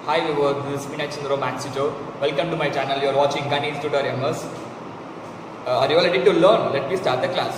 Hi viewers, this is Vinay Chandra Maths Teacher. Welcome to my channel. You are watching Ganesh Tutor MS. Are you all ready to learn? Let me start the class.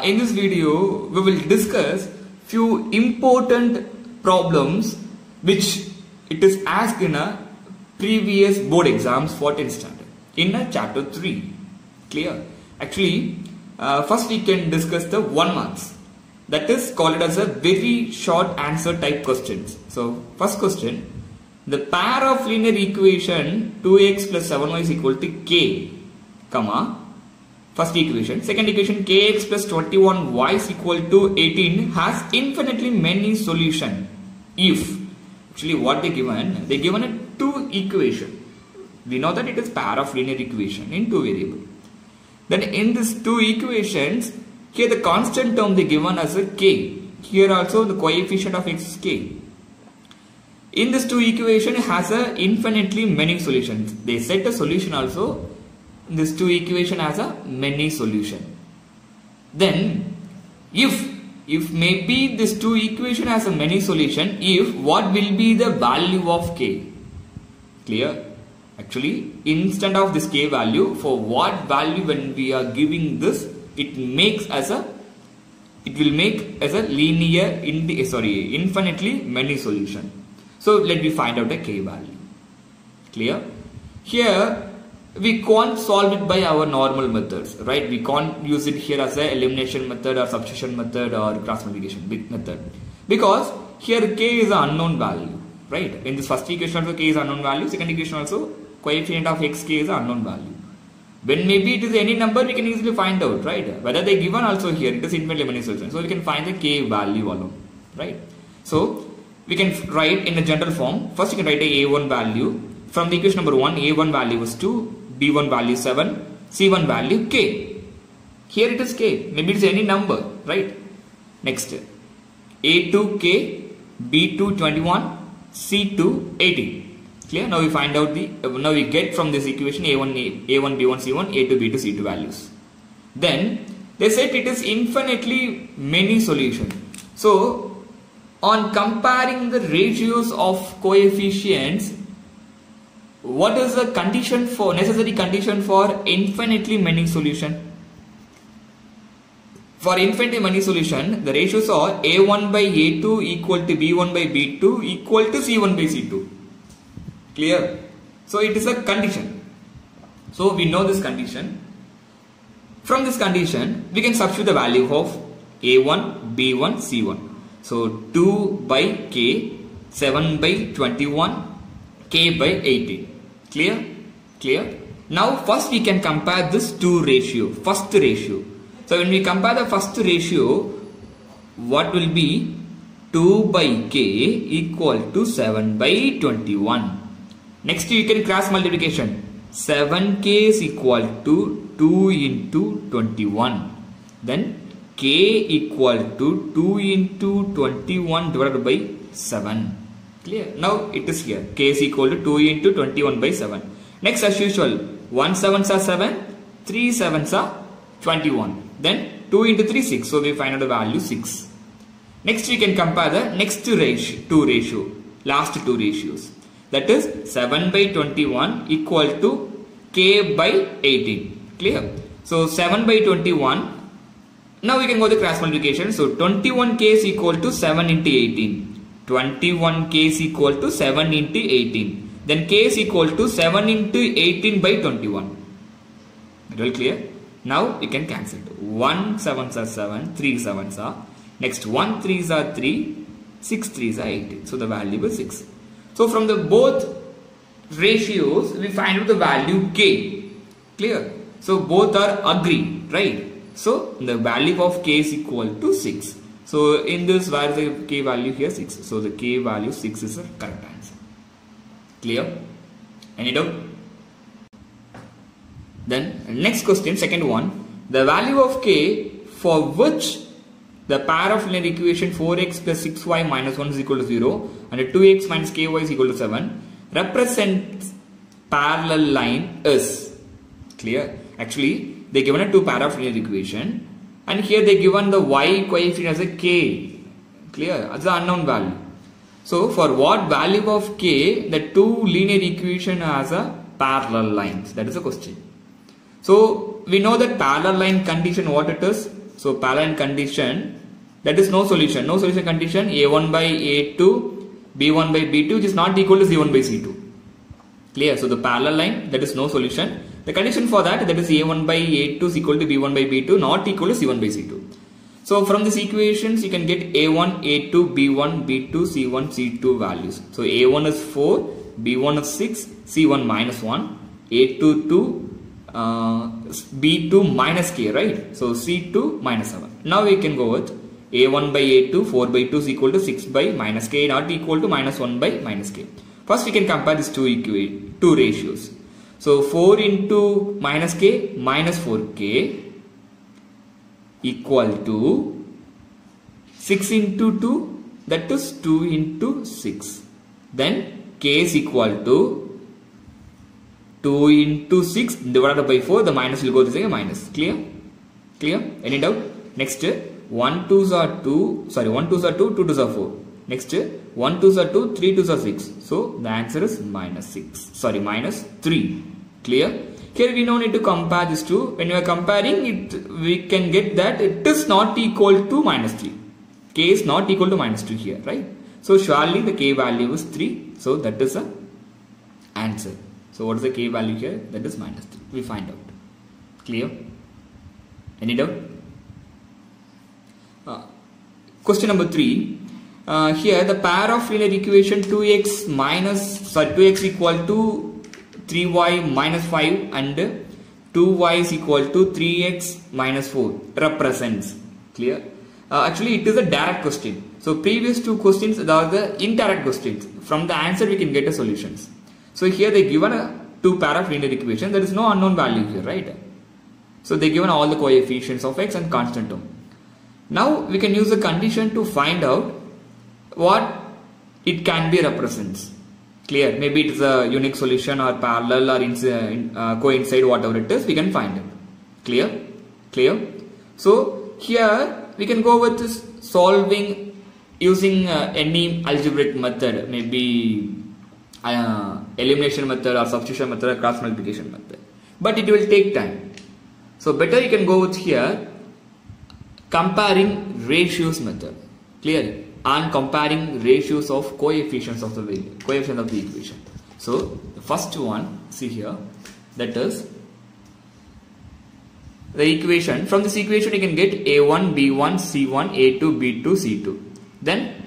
In this video, we will discuss few important problems which it is asked in a previous board exams for 10th standard in a chapter 3. Clear? Actually, first we can discuss the 1 marks. That is called as a very short answer type questions. So first question, the pair of linear equation 2x plus 7y is equal to k, comma, first equation. Second equation, kx plus 21y is equal to 18 has infinitely many solution if, actually what they given a 2 equation. We know that it is pair of linear equation in 2 variable. Then in these 2 equations, here the constant term they given as a k. Here also the coefficient of x is k. In this 2 equation has a infinitely many solutions. They set a solution also. This 2 equation has a many solution. Then if maybe this 2 equation has a many solution, if what will be the value of k? Clear? Actually, instead of this k value, for what value when we are giving this, it will make as a linear infinitely many solution. So let me find out the k value. Clear? Here we can't solve it by our normal methods, right? We can't use it here as a elimination method or substitution method or cross multiplication method, because here k is an unknown value, right? In this first equation also k is unknown value, second equation also coefficient of x k is an unknown value. When maybe it is any number, we can easily find out, right? Whether they given also here, it is infinitely many solutions. So we can find the k value alone, right? So we can write in a general form. First you can write a a1 value. From the equation number 1, a1 value was 2, b1 value 7, c1 value k. Here it is k. Maybe it is any number, right? Next, a2 k, b2 21, c2 18. Clear? Now we find out now we get from this equation a1 b1 c1, a2 b2 c2 values. Then they said it is infinitely many solution. So on comparing the ratios of coefficients, what is the condition for necessary condition for infinitely many solution? For infinitely many solution, the ratios are a1 by a2 equal to b1 by b2 equal to c1 by c2. Clear? So it is a condition. So we know this condition. From this condition, we can substitute the value of a1, b1, c1. So 2 by k, 7 by 21, k by 18. Clear? Clear? Now first we can compare this two ratio, first ratio. So when we compare the first ratio, what will be 2 by k equal to 7 by 21. Next you can cross multiplication. 7k is equal to 2 into 21. Then k equal to 2 into 21 divided by 7. Clear? Now it is here. K is equal to 2 into 21 by 7. Next as usual, 1 7s are 7, 3 7s are 21. Then 2 into 3 6. So we find out the value 6. Next we can compare the next ratio, last two ratios. That is 7 by 21 equal to k by 18. Clear? So 7 by 21. Now we can go to cross multiplication. So 21k is equal to 7 into 18. 21k is equal to 7 into 18. Then k is equal to 7 into 18 by 21. Very clear? Now we can cancel it. 1 7s are 7, 3 7s are. Next 1 3s are 3, 6 3s are 18. So the value is 6. So from the both ratios, we find out the value k. Clear? So both are agreed, right? So the value of k is equal to 6. So in this, where is the k value here? 6. So the k value 6 is the correct answer. Clear? Any doubt? Then next question, second one. The value of k for which the pair of linear equation 4x plus 6y minus 1 is equal to 0 and 2x minus ky is equal to 7 represents parallel line is. Clear? Actually, they given a two pair of linear equation and here they given the y coefficient as a k. Clear? As the unknown value. So for what value of k the two linear equation has a parallel lines? That is the question. So we know that parallel line condition what it is. So parallel line condition, that is no solution. No solution condition a1 by a2 b1 by b2 which is not equal to c1 by c2. Clear? So the parallel line, that is no solution. The condition for that is a1 by a2 is equal to b1 by b2 not equal to c1 by c2. So from these equations you can get a1, a2, b1, b2, c1, c2 values. So a1 is 4, b1 is 6, c1 minus 1, a2 2, b2 minus k, right? So c2 minus 7. Now we can go with a1 by a2, 4 by 2 is equal to 6 by minus k not equal to minus 1 by minus k. First we can compare these two ratios. So 4 into minus k minus 4k equal to 6 into 2, that is 2 into 6. Then k is equal to 2 into 6 divided by 4, the minus will go to the minus. Clear? Clear? Any doubt? Next 1 2s are 2, sorry 1 2s are 2, 2 2s are 4. Next 1 2s are 2, 3 2s are 6. So the answer is minus 6, sorry minus 3. Clear? Here we don't need to compare these two. When you are comparing it, we can get that it is not equal to minus 3. K is not equal to minus 2 here, right? So surely the k value is 3. So that is the answer. So what is the k value here? That is minus 3. We find out. Clear? Any doubt? Question number 3. Here the pair of linear equation 2x equal to 3y minus 5 and 2y is equal to 3x minus 4 represents. Clear? Actually it is a direct question. So previous two questions are the indirect questions. From the answer we can get the solutions. So here they given two pair of linear equations. There is no unknown value here, right? So they given all the coefficients of x and constant term. Now we can use the condition to find out what it can be represents. Clear? Maybe it is a unique solution or parallel or coincide, whatever it is, we can find it. Clear? Clear? So here we can go with this solving using any algebraic method, maybe elimination method or substitution method or cross multiplication method. But it will take time. So better you can go with here comparing ratios method. Clear? And comparing ratios of coefficients of the equation. So the first one, see here, that is the equation. From this equation you can get a1 b1 c1 a2 b2 c2. Then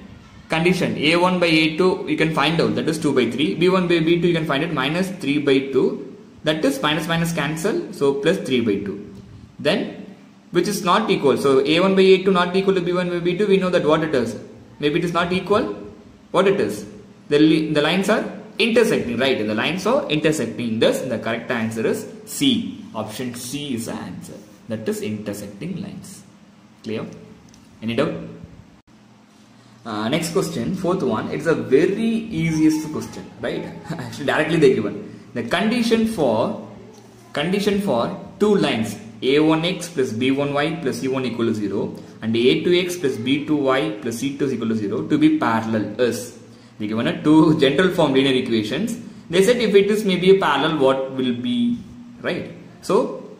condition a1 by a2 you can find out, that is 2 by 3. b1 by b2 you can find it minus 3 by 2, that is minus minus cancel, so plus 3 by 2. Then which is not equal, so a1 by a2 not equal to b1 by b2, we know that what it is. Maybe it is not equal. What it is? The lines are intersecting, right? The lines are intersecting. Thus, the correct answer is C. Option C is the answer. That is intersecting lines. Clear? Any doubt? Next question, fourth one. It's a very easiest question, right? Actually, directly they given the condition for two lines a1x plus b1y plus c1 equal to 0 and a2x plus b2y plus c2 is equal to 0 to be parallel is. They given a two general form linear equations. They said if it is maybe a parallel, what will be, right? So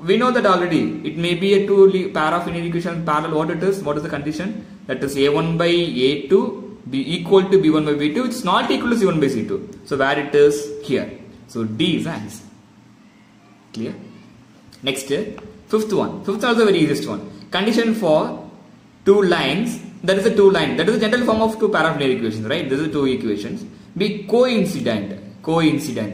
we know that already. It may be a two pair of linear equation parallel. What it is? What is the condition? That is a1 by a2 be equal to b1 by b2, which is not equal to c1 by c2. So where it is? Here. So D is the answer. Clear? Next, fifth one. Fifth also very easiest one. Condition for two lines. That is a two line. That is the general form of two pair of linear equations, right? This is two equations. Be coincident.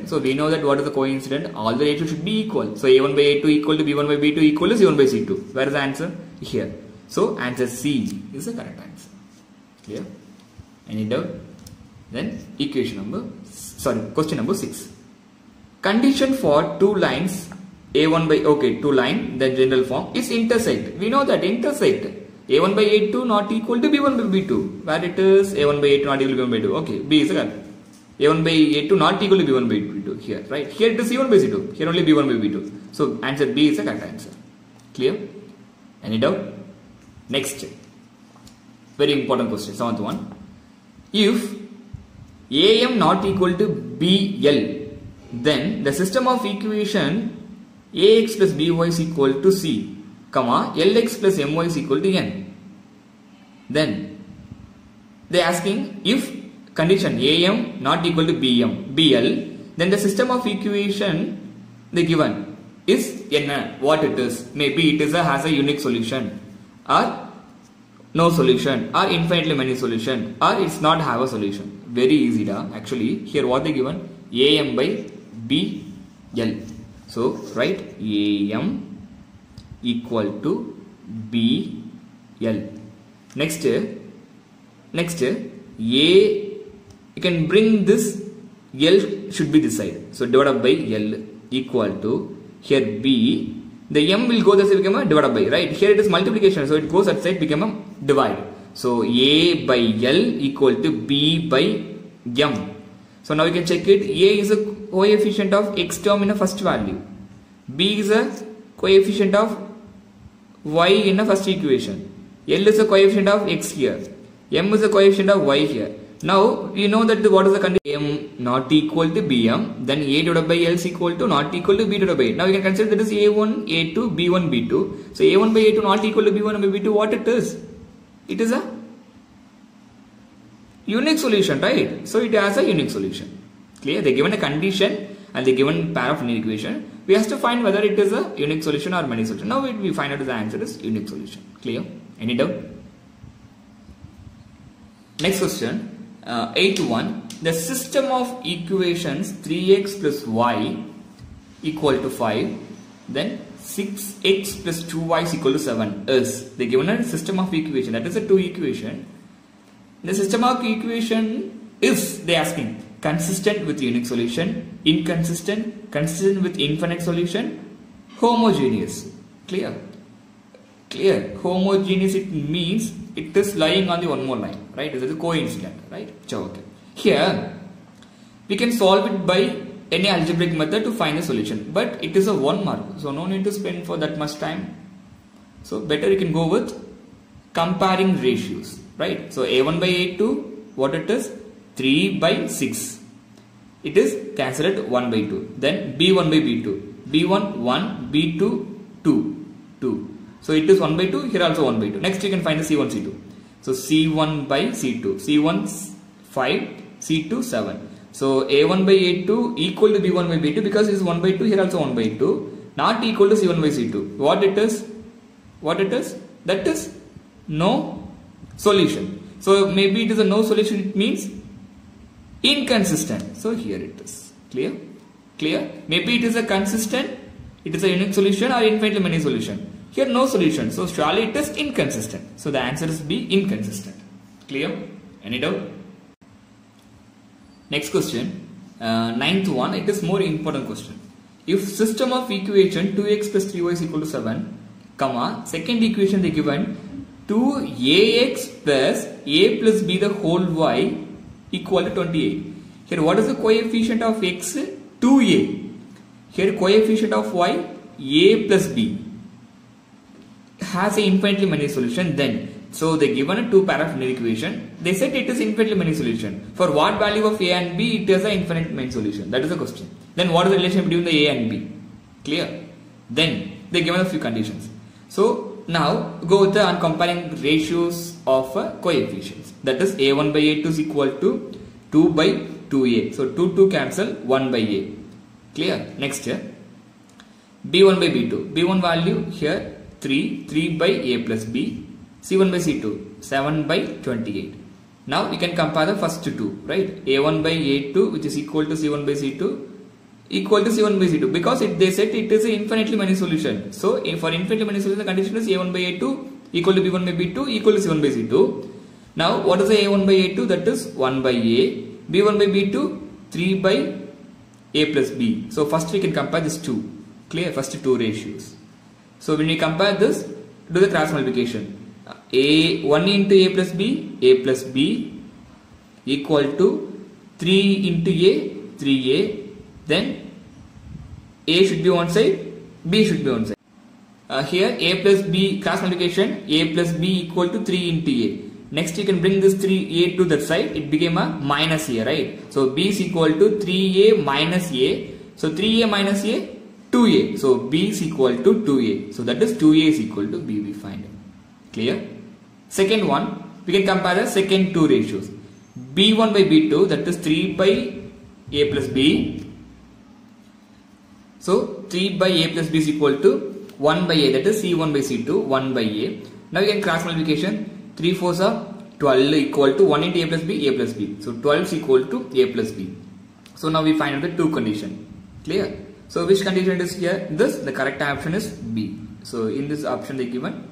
So we know that what is the coincident? All the ratios should be equal. So a1 by a2 equal to b1 by b2 equal to c1 by c2. Where is the answer? Here. So answer C is the correct answer. Clear? Any doubt? Then question number 6. Condition for two lines a1 by two line, the general form is intersect. We know that intersect a1 by a2 not equal to b1 by b2. Where it is? a1 by a2 not equal to b1 by 2. Okay, B is the correct. a1 by a2 not equal to b1 by b2 here, right? Here it is c1 by c2. Here only b1 by b2. So answer B is the correct answer. Clear? Any doubt? Next, very important question, 7th one. if AM not equal to BL, then the system of equation AX plus BY is equal to C, comma, LX plus MY is equal to N. Then they are asking if condition AM not equal to BL, then the system of equation they given is N, what it is. Maybe it is has a unique solution, or no solution, or infinitely many solution, or it's not have a solution. Very easy actually. Here what they given, AM by BL. So write AM equal to BL. Next A, you can bring this L should be this side. So divided by L equal to, here B, the M will go this way, become a divided by, right? Here it is multiplication, so it goes outside, become a divide. So A by L equal to B by M. So now you can check it. A is a coefficient of X term in a first value. B is a coefficient of Y in a first equation. L is a coefficient of X here. M is a coefficient of Y here. Now you know that what is the condition? M not equal to Bm, then A divided by L is equal to not equal to B divided by. Now you can consider that is A1, A2, B1, B2. So A1 by A2 not equal to B1 by B2. What it is? It is a unique solution, right? So it has a unique solution. Clear? They given a condition and they given pair of linear equation. We have to find whether it is a unique solution or many solution. Now we find out the answer is unique solution. Clear? Any doubt? Next question. 8th one. The system of equations 3x plus y equal to 5, then 6x plus 2y is equal to 7 is. They given a system of equation, that is a two equation. The system of equation is, they asking, consistent with unique solution, inconsistent, consistent with infinite solution, homogeneous. Clear? Clear. Homogeneous, it means it is lying on the one more line, right? It is a coincident, right? So, okay. Here we can solve it by any algebraic method to find the solution, but it is a 1 mark, so no need to spend for that much time. So better you can go with comparing ratios, right? So A1 by A2, what it is? 3 by 6. It is cancelled at 1 by 2. Then B1 by B2. B1 1, B2 2, 2. So it is 1 by 2, here also 1 by 2. Next you can find the C1, C2. So C1 by C2. C1 5, C2 7. So A1 by A2 equal to B1 by B2 because it is 1 by 2, here also 1 by 2. Not equal to C1 by C2. What it is? What it is? That is no solution. So maybe it is a no solution, it means inconsistent. So here it is. Clear? Clear? Maybe it is a consistent, it is a unique solution or infinitely many solution. Here no solution, so surely it is inconsistent. So the answer is B, inconsistent. Clear? Any doubt? Next question, 9th one, it is more important question. If system of equation 2x plus 3y is equal to 7, comma, second equation they given 2ax plus a plus b the whole y equal to 28. Here what is the coefficient of x? 2a. Here coefficient of y, a plus b. Has a infinitely many solution then. So they given a two pair of linear equation. They said it is infinitely many solution. For what value of a and b it is an infinite many solution. That is the question. Then what is the relation between the a and b? Clear? Then they given a few conditions. So now go with the comparing ratios of coefficients. That is a1 by a2 is equal to 2 by 2a. So 2 cancel 1 by a. Clear? Next here. b1 by b2. b1 value here 3 by a plus b. C1 by C2, 7 by 28. Now we can compare the first two, right? A1 by A2 which is equal to C1 by C2 equal to C1 by C2 because they said it is an infinitely many solution. So for infinitely many solution the condition is A1 by A2 equal to B1 by B2 equal to C1 by C2. Now what is the A1 by A2? That is 1 by A. B1 by B2, 3 by A plus B. So first we can compare these two. Clear? First two ratios. So when we compare this, do the cross multiplication. A 1 into a plus b equal to 3 into a, 3a. Then a should be one side, b should be one side. Here a plus b cross multiplication, a plus b equal to 3 into a. Next you can bring this 3a to that side. It became a minus a, right? So b is equal to 3a minus a. So 3a minus a, 2a. So b is equal to 2a. So that is 2a is equal to b we find. Clear? Second one, we can compare the second two ratios. b1 by b2, that is 3 by a plus b. So 3 by a plus b is equal to 1 by a, that is c1 by c2, 1 by a. Now we can cross multiplication. 3 4s are 12 equal to 1 into a plus b, a plus b. So 12 is equal to a plus b. So now we find out the two condition. Clear? So which condition is here? This, the correct option is B. So in this option they given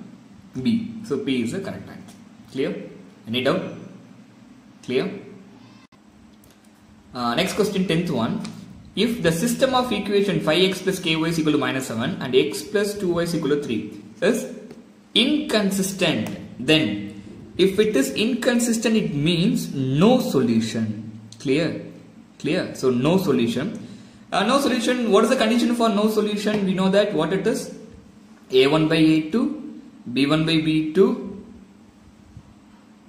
B. So P is the correct answer. Clear? Any doubt? Clear? Next question, 10th one. If the system of equation 5x plus ky is equal to minus 7 and x plus 2y is equal to 3 is inconsistent, then if it is inconsistent, it means no solution. Clear? Clear? So no solution. No solution. What is the condition for no solution? We know that what it is. A1 by A2, B1 by B2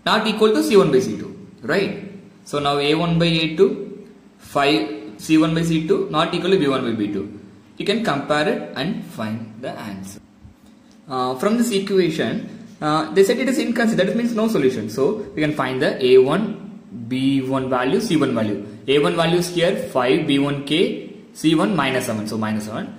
not equal to C1 by C2. Right? So now A1 by A2, 5 C1 by C2 not equal to B1 by B2. You can compare it and find the answer. From this equation, they said it is inconsistent. That means no solution. So we can find the A1, B1 value, C1 value. A1 value is here 5, B1 K, C1 minus 7. So minus 7.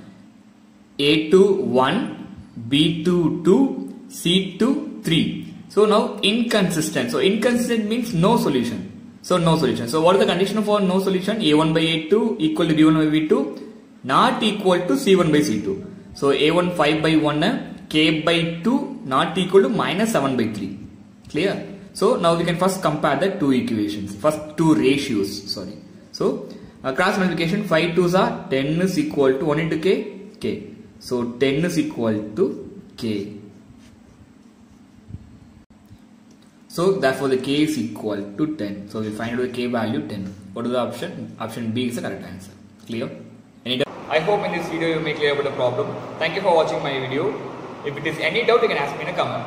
A2 1, B2 2, C2 3. So now inconsistent. So inconsistent means no solution. So no solution. So what is the condition for no solution? A1 by A2 equal to B1 by B2 not equal to C1 by C2. So A1 5 by 1, K by 2 not equal to minus 7 by 3. Clear? So now we can first compare the two equations. First two ratios. Sorry. So cross multiplication 5 2s are 10 is equal to 1 into K, K. So 10 is equal to K. So therefore the K is equal to 10. So we find out the K value 10. What is the option? Option B is the correct answer. Clear? Any doubt? I hope in this video you may clear about the problem. Thank you for watching my video. If it is any doubt, you can ask me in a comment.